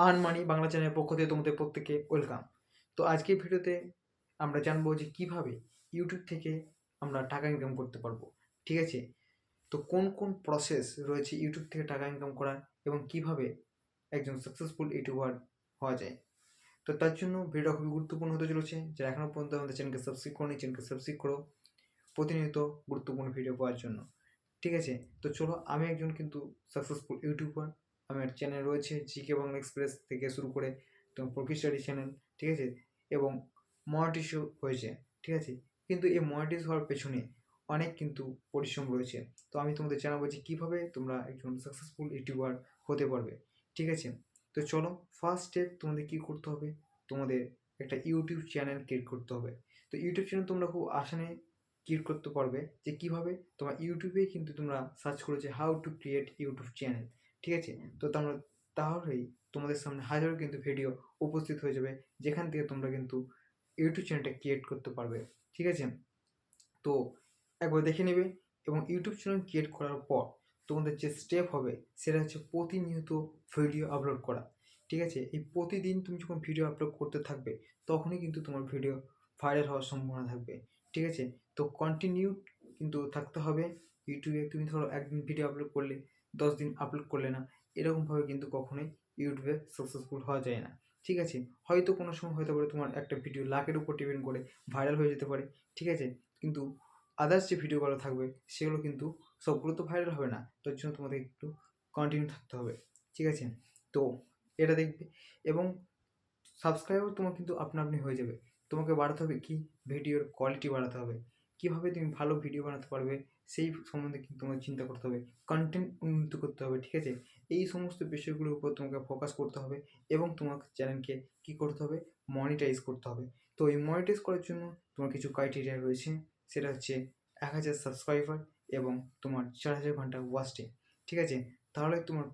Earn money Bangla চ্যানেলের পক্ষ থেকে তোমাদের প্রত্যেককে ওয়েলকাম। তো আজকের ভিডিওতে আমরা জানবো যে কীভাবে ইউটিউব থেকে আমরা টাকা ইনকাম করতে পারবো। ঠিক আছে, তো কোন কোন প্রসেস রয়েছে ইউটিউব থেকে টাকা ইনকাম করার এবং কিভাবে একজন সাকসেসফুল ইউটিউবার হওয়া যায়। তো তার জন্য ভিডিওটা খুবই গুরুত্বপূর্ণ হতে চলেছে। যারা এখনও পর্যন্ত আমাদের চ্যানেলকে সাবস্ক্রাইব করো চ্যানেলকে সাবস্ক্রাইব করো প্রতিনিয়ত গুরুত্বপূর্ণ ভিডিও পাওয়ার জন্য। ঠিক আছে, তো চলো, আমি একজন কিন্তু সাকসেসফুল ইউটিউবার। আমার চ্যানেল রয়েছে জিকে বাংলা এক্সপ্রেস থেকে শুরু করে তোমার প্রকৃত স্টাডি চ্যানেল। ঠিক আছে, এবং মনিটাইজও হয়েছে। ঠিক আছে, কিন্তু এই মনিটাইজ হওয়ার পেছনে অনেক কিন্তু পরিশ্রম রয়েছে। তো আমি তোমাদের জানাবো যে কীভাবে তোমরা একজন সাকসেসফুল ইউটিউবার হতে পারবে। ঠিক আছে, তো চলো, ফার্স্ট স্টেপ তোমাদের কী করতে হবে, তোমাদের একটা ইউটিউব চ্যানেল ক্রিয়েট করতে হবে। তো ইউটিউব চ্যানেল তোমরা খুব আসানে ক্রিয়েট করতে পারবে যে কীভাবে তোমার ইউটিউবেই কিন্তু তোমরা সার্চ করো যে how to create YouTube channel. ঠিক আছে, তো তোমরা তাহলেই তোমাদের সামনে হাজারো কিন্তু ভিডিও উপস্থিত হয়ে যাবে যেখান থেকে তোমরা কিন্তু ইউটিউব চ্যানেলটা ক্রিয়েট করতে পারবে। ঠিক আছে, তো একবার দেখে নেবে এবং ইউটিউব চ্যানেল ক্রিয়েট করার পর তোমাদের যে স্টেপ হবে সেটা হচ্ছে প্রতিনিয়ত ভিডিও আপলোড করা। ঠিক আছে, এই প্রতিদিন তুমি যখন ভিডিও আপলোড করতে থাকবে তখনই কিন্তু তোমার ভিডিও ভাইরাল হওয়ার সম্ভাবনা থাকবে। ঠিক আছে, তো কন্টিনিউ কিন্তু থাকতে হবে ইউটিউবে। তুমি ধরো একদিন ভিডিও আপলোড করলে 10 দিন আপলোড করলে না, এরকমভাবে কিন্তু কখনোই ইউটিউবে সাকসেসফুল হওয়া যায় না। ঠিক আছে, হয়তো কোনো সময় হতে পারে তোমার একটা ভিডিও লাখের উপর ডিপেন্ড করে ভাইরাল হয়ে যেতে পারে। ঠিক আছে, কিন্তু আদার্স যে ভিডিওগুলো থাকবে সেগুলো কিন্তু সবগুলো তো ভাইরাল হবে না। তার জন্য তোমাদের একটু কন্টিনিউ থাকতে হবে। ঠিক আছে, তো এটা দেখবে এবং সাবস্ক্রাইবার তোমার কিন্তু আপনা আপনি হয়ে যাবে। তোমাকে বাড়াতে হবে কি, ভিডিওর কোয়ালিটি বাড়াতে হবে। কীভাবে তুমি ভালো ভিডিও বানাতে পারবে সেই সম্বন্ধে কিন্তু তোমাকে চিন্তা করতে হবে। কন্টেন্ট উন্নত করতে হবে। ঠিক আছে, এই সমস্ত বিষয়গুলোর উপর তোমাকে ফোকাস করতে হবে এবং তোমার চ্যানেলকে কী করতে হবে, মনিটাইজ করতে হবে। তো এই মনিটাইজ করার জন্য তোমার কিছু ক্রাইটেরিয়া রয়েছে। সেটা হচ্ছে 1000 সাবস্ক্রাইবার এবং তোমার 4000 ঘন্টা ওয়াচ টাইম। ঠিক আছে, তাহলে তোমার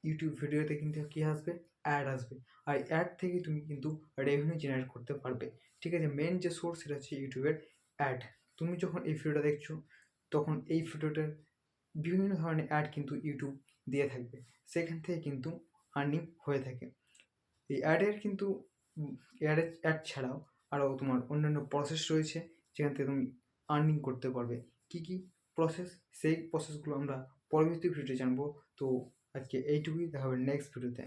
ইউটিউব ভিডিওতে কিন্তু কী আসবে, অ্যাড আসবে। আর অ্যাড থেকে তুমি কিন্তু রেভিনিউ জেনারেট করতে পারবে। ঠিক আছে, মেন যে সোর্স সেটা হচ্ছে ইউটিউবের অ্যাড। তুমি যখন এই ভিডিওটা দেখছো তখন এই ভিডিওটার বিভিন্ন ধরনের অ্যাড কিন্তু ইউটিউব দিয়ে থাকবে, সেখান থেকে কিন্তু আর্নিং হয়ে থাকে। এই অ্যাডের কিন্তু অ্যাড ছাড়াও আরও তোমার অন্যান্য প্রসেস রয়েছে যেখান থেকে তুমি আর্নিং করতে পারবে। কী কী প্রসেস, সেই প্রসেসগুলো আমরা পরবর্তী ভিডিওতে জানবো। তো আজকে এইটুকুই, দেখা হবে নেক্সট ভিডিওতে।